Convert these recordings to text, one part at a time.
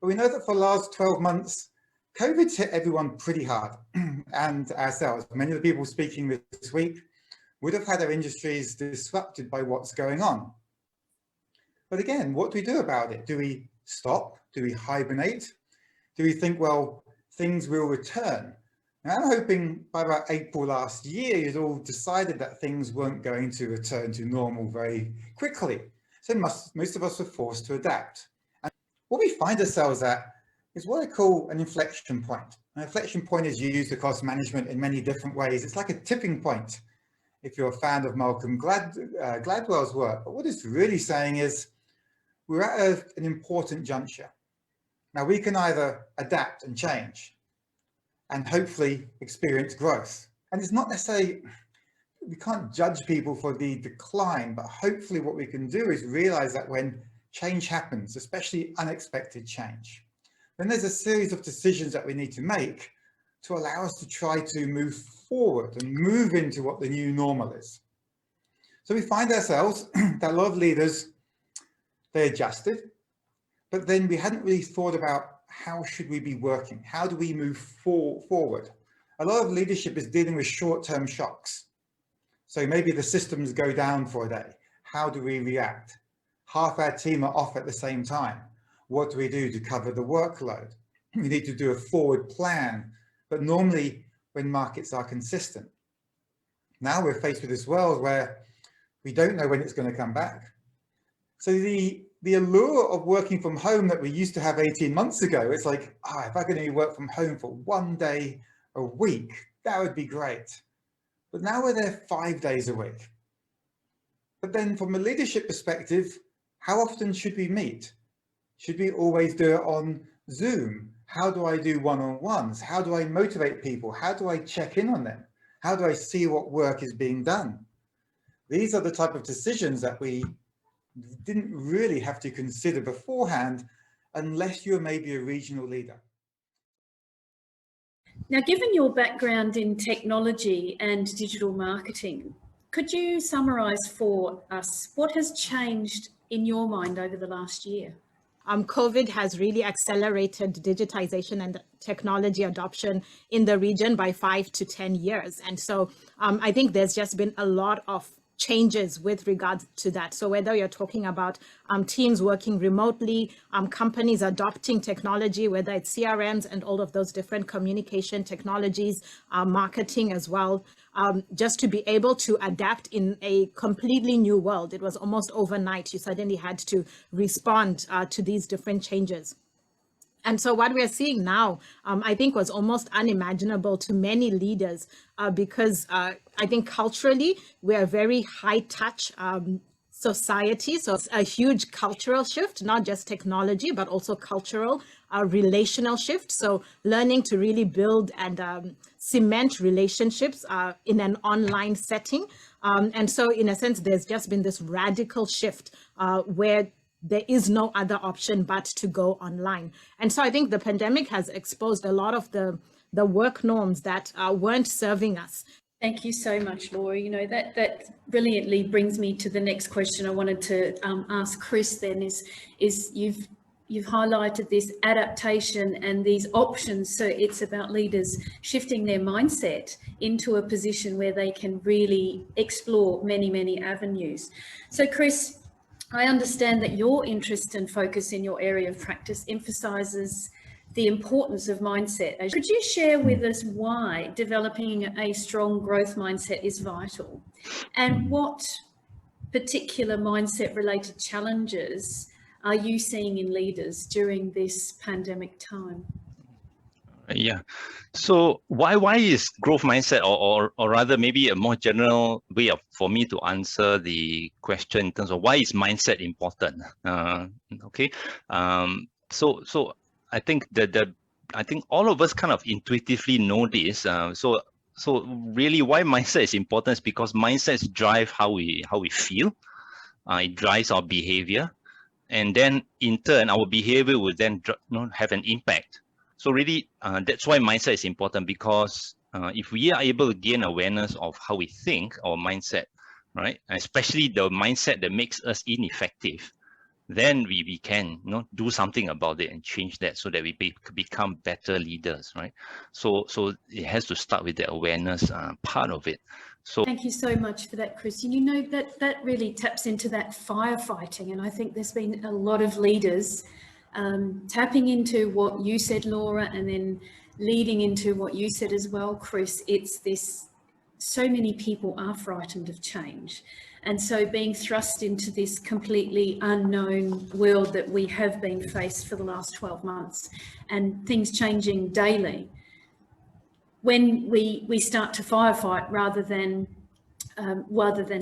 But we know that for the last 12 months, COVID's hit everyone pretty hard, and ourselves. Many of the people speaking this week would have had their industries disrupted by what's going on. But again, what do we do about it? Do we stop? Do we hibernate? Do we think, well, things will return? Now, I'm hoping by about April last year, you'd all decided that things weren't going to return to normal very quickly. So most of us were forced to adapt. And what we find ourselves at is what I call an inflection point. An inflection point is used across management in many different ways. It's like a tipping point, if you're a fan of Malcolm Gladwell's work. But what it's really saying is we're at an important juncture. Now, we can either adapt and change and hopefully experience growth. And it's not necessarily, we can't judge people for the decline, but hopefully what we can do is realize that when change happens, especially unexpected change, then there's a series of decisions that we need to make to allow us to try to move forward and move into what the new normal is. So we find ourselves that a lot of leaders, they adjusted, but then we hadn't really thought about how should we be working? How do we move forward? A lot of leadership is dealing with short-term shocks. So maybe the systems go down for a day. How do we react? Half our team are off at the same time. What do we do to cover the workload? We need to do a forward plan, but normally when markets are consistent. Now we're faced with this world where we don't know when it's going to come back. So the allure of working from home that we used to have 18 months ago, it's like, if I could only work from home for one day a week, that would be great. But now we're there 5 days a week. But then from a leadership perspective, how often should we meet? Should we always do it on Zoom? How do I do one-on-ones? How do I motivate people? How do I check in on them? How do I see what work is being done? These are the type of decisions that we didn't really have to consider beforehand, unless you're maybe a regional leader. Now, given your background in technology and digital marketing, could you summarise for us what has changed in your mind over the last year? COVID has really accelerated digitization and technology adoption in the region by 5 to 10 years. And so I think there's just been a lot of changes with regards to that. So whether you're talking about teams working remotely, companies adopting technology, whether it's CRMs and all of those different communication technologies, marketing as well, just to be able to adapt in a completely new world. It was almost overnight. You suddenly had to respond to these different changes. And so what we are seeing now, I think, was almost unimaginable to many leaders because I think culturally we are a very high touch society. So it's a huge cultural shift, not just technology, but also cultural, relational shift. So learning to really build and cement relationships in an online setting. And so in a sense, there's just been this radical shift where there is no other option but to go online. And so I think the pandemic has exposed a lot of the work norms that weren't serving us. Thank you so much, Laura. You know, that brilliantly brings me to the next question I wanted to ask Chris then is you've highlighted this adaptation and these options. So it's about leaders shifting their mindset into a position where they can really explore many, many avenues. So Chris, I understand that your interest and focus in your area of practice emphasises the importance of mindset. Could you share with us why developing a strong growth mindset is vital, and what particular mindset related challenges are you seeing in leaders during this pandemic time? Yeah. So why is growth mindset, or rather maybe a more general way for me to answer the question in terms of why is mindset important? Okay. So I think I think all of us kind of intuitively know this. So really why mindset is important is because mindsets drive how we feel. It drives our behavior, and then in turn our behavior will then have an impact. So really, that's why mindset is important, because if we are able to gain awareness of how we think, our mindset, right, especially the mindset that makes us ineffective, then we can do something about it and change that so that we become better leaders, right? So it has to start with the awareness part of it. So thank you so much for that, Chris. And you know, that really taps into that firefighting. And I think there's been a lot of leaders tapping into what you said, Laura, and then leading into what you said as well, Chris. It's this, so many people are frightened of change. And so being thrust into this completely unknown world that we have been faced for the last 12 months and things changing daily, when we start to firefight rather than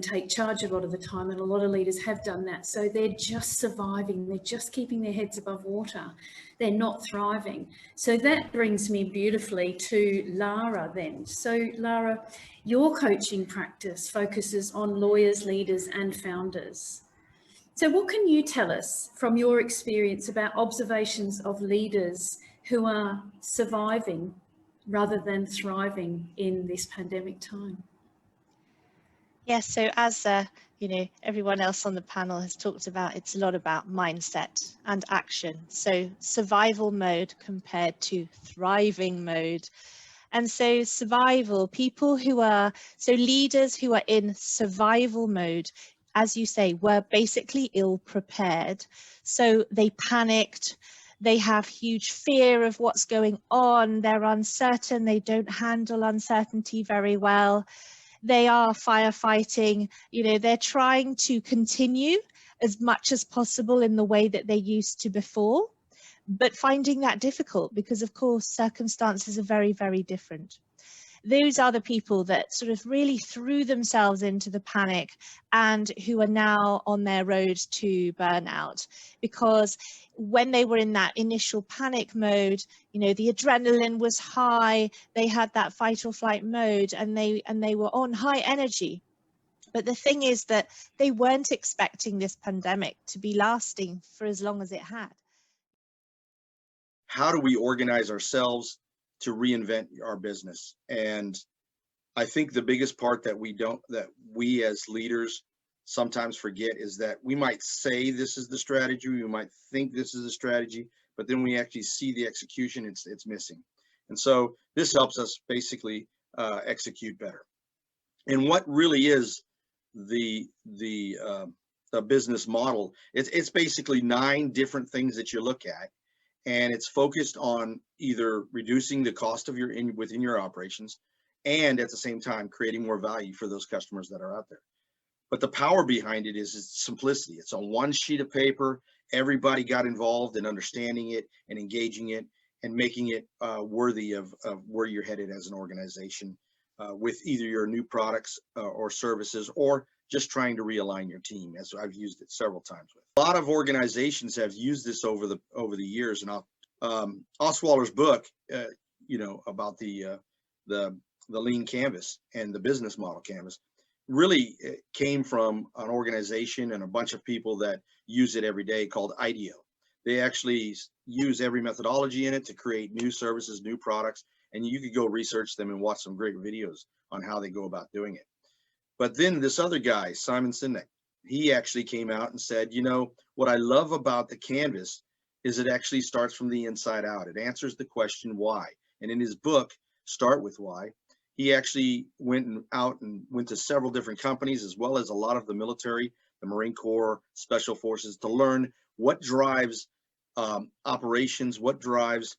take charge a lot of the time, and a lot of leaders have done that. So they're just surviving, they're just keeping their heads above water, they're not thriving. So that brings me beautifully to Lara then. So Lara, your coaching practice focuses on lawyers, leaders and founders. So what can you tell us from your experience about observations of leaders who are surviving rather than thriving in this pandemic time? Yes, so as everyone else on the panel has talked about, it's a lot about mindset and action. So survival mode compared to thriving mode. And so survival, leaders who are in survival mode, as you say, were basically ill prepared. So they panicked, they have huge fear of what's going on, they're uncertain, they don't handle uncertainty very well. They are firefighting, they're trying to continue as much as possible in the way that they used to before, but finding that difficult because, of course, circumstances are very, very different. Those are the people that sort of really threw themselves into the panic and who are now on their road to burnout, because when they were in that initial panic mode, the adrenaline was high, they had that fight or flight mode, and they were on high energy. But the thing is that they weren't expecting this pandemic to be lasting for as long as it had. How do we organize ourselves to reinvent our business? And I think the biggest part that we as leaders sometimes forget is that we might say this is the strategy, we might think this is the strategy, but then we actually see the execution, it's missing. And so this helps us basically execute better. And what really is the business model? It's basically 9 different things that you look at, and it's focused on either reducing the cost of within your operations, and at the same time creating more value for those customers that are out there. But the power behind it is its simplicity. It's on one sheet of paper. Everybody got involved in understanding it and engaging it and making it worthy of where you're headed as an organization with either your new products or services, or just trying to realign your team, as I've used it several times with. A lot of organizations have used this over the years, and Oswalder's book, about the lean canvas and the business model canvas, really came from an organization and a bunch of people that use it every day called IDEO. They actually use every methodology in it to create new services, new products, and you could go research them and watch some great videos on how they go about doing it. But then this other guy, Simon Sinek, he actually came out and said, what I love about the canvas is it actually starts from the inside out. It answers the question why. And in his book, Start With Why, he actually went to several different companies, as well as a lot of the military, the Marine Corps, Special Forces, to learn what drives operations, what drives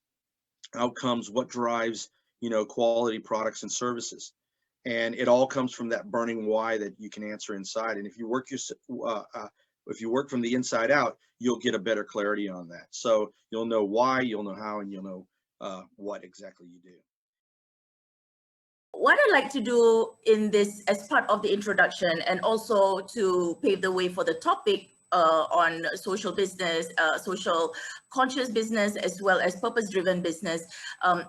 outcomes, what drives quality products and services. And it all comes from that burning why that you can answer inside. And if you work from the inside out, you'll get a better clarity on that. So you'll know why, you'll know how, and you'll know what exactly you do. What I'd like to do in this, as part of the introduction, and also to pave the way for the topic on social business, social conscious business, as well as purpose-driven business,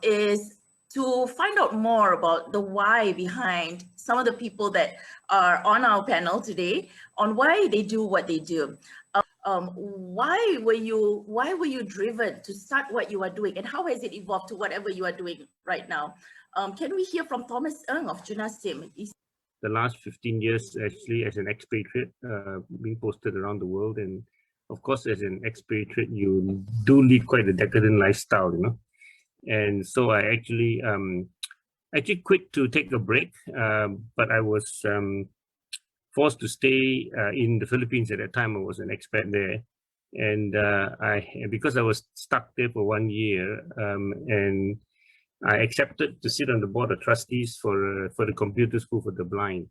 is to find out more about the why behind some of the people that are on our panel today, on why they do what they do. Why were you driven to start what you are doing, and how has it evolved to whatever you are doing right now? Can we hear from Thomas Ng of Junasim? The last 15 years, actually, as an expatriate, being posted around the world, and of course, as an expatriate, you do lead quite a decadent lifestyle, you know. And so I actually quit to take a break, but I was forced to stay in the Philippines at that time. I was an expat there, and because I was stuck there for 1 year, and I accepted to sit on the board of trustees for the computer school for the blind.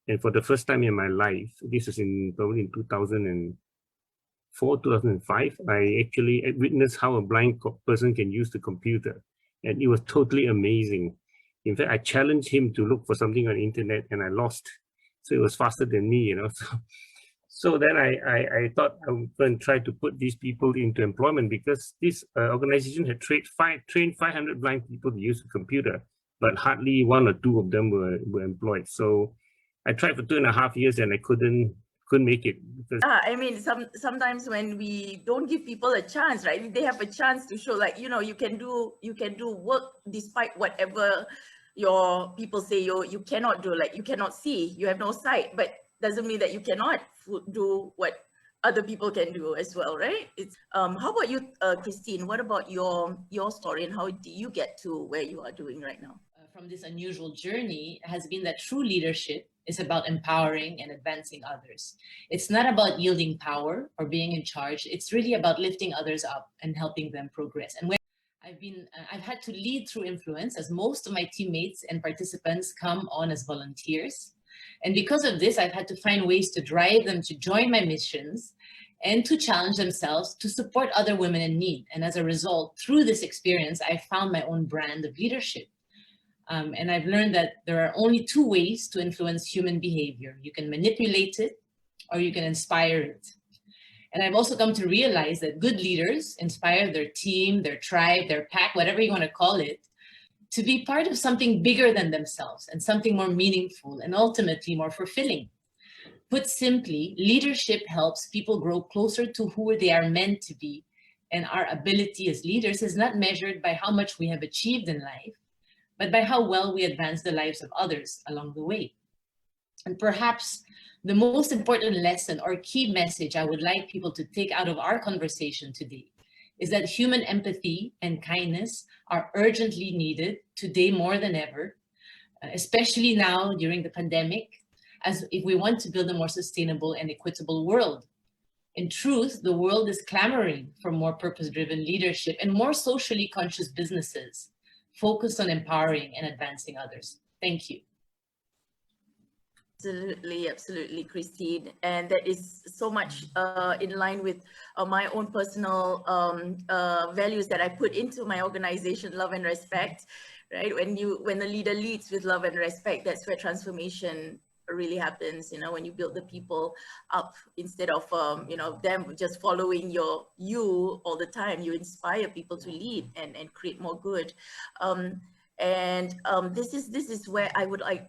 And for the first time in my life, this is probably in 2004, 2005, I actually witnessed how a blind person can use the computer. And it was totally amazing. In fact, I challenged him to look for something on the internet and I lost. So it was faster than me, you know. So then I thought I would go and try to put these people into employment, because this organization had trained 500 blind people to use a computer, but hardly 1 or 2 of them were employed. So I tried for 2.5 years and I couldn't make it. Because I mean, sometimes when we don't give people a chance, right? They have a chance to show, like, you know, you can do work despite whatever your people say you cannot do. Like, you cannot see, you have no sight, but doesn't mean that you cannot do what other people can do as well, right? It's how about you, Christine? What about your story, and how do you get to where you are doing right now? From this unusual journey has been that true leadership is about empowering and advancing others. It's not about yielding power or being in charge. It's really about lifting others up and helping them progress. And when I've had to lead through influence, as most of my teammates and participants come on as volunteers. And because of this, I've had to find ways to drive them to join my missions and to challenge themselves to support other women in need. And as a result, through this experience, I found my own brand of leadership. And I've learned that there are only 2 ways to influence human behavior. You can manipulate it, or you can inspire it. And I've also come to realize that good leaders inspire their team, their tribe, their pack, whatever you want to call it, to be part of something bigger than themselves and something more meaningful and ultimately more fulfilling. Put simply, leadership helps people grow closer to who they are meant to be. And our ability as leaders is not measured by how much we have achieved in life, but by how well we advance the lives of others along the way. And perhaps the most important lesson or key message I would like people to take out of our conversation today is that human empathy and kindness are urgently needed today more than ever, especially now during the pandemic, as if we want to build a more sustainable and equitable world. In truth, the world is clamoring for more purpose-driven leadership and more socially conscious businesses focused on empowering and advancing others. Thank you. Absolutely, Christine. And that is so much in line with my own personal values that I put into my organization, love and respect, right? When a leader leads with love and respect, that's where transformation really happens, you know, when you build the people up instead of, you know, them just following you all the time. You inspire people to lead and create more good. This is where I would like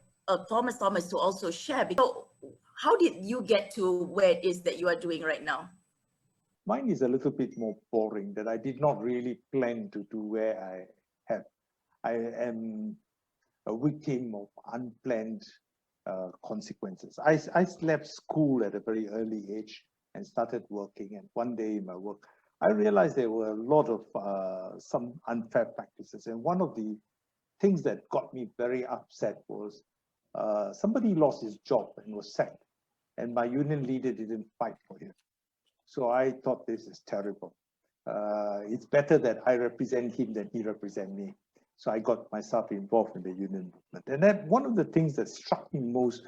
Thomas to also share. So how did you get to where it is that you are doing right now? Mine is a little bit more boring, that I did not really plan to do where I have. I am a victim of unplanned consequences. I left school at a very early age and started working. And one day in my work, I realized there were a lot of some unfair practices. And one of the things that got me very upset was somebody lost his job and was sacked, and my union leader didn't fight for him. So I thought, this is terrible. It's better that I represent him than he represent me. So I got myself involved in the union movement. And then one of the things that struck me most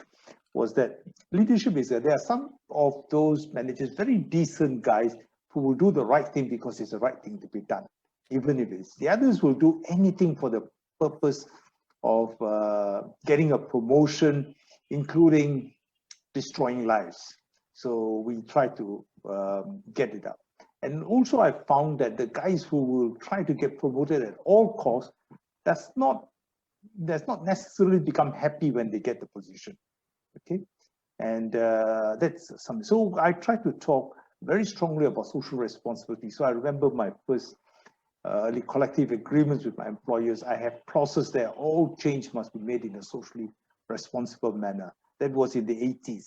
was that leadership is that there are some of those managers, very decent guys, who will do the right thing because it's the right thing to be done, even if it's. The others will do anything for the purpose of getting a promotion, including destroying lives. So we try to get it up. And also I found that the guys who will try to get promoted at all costs, does not necessarily become happy when they get the position. Okay, and that's something. So I try to talk very strongly about social responsibility. So I remember my first early collective agreements with my employers. I have clauses there. All change must be made in a socially responsible manner. That was in the 80s.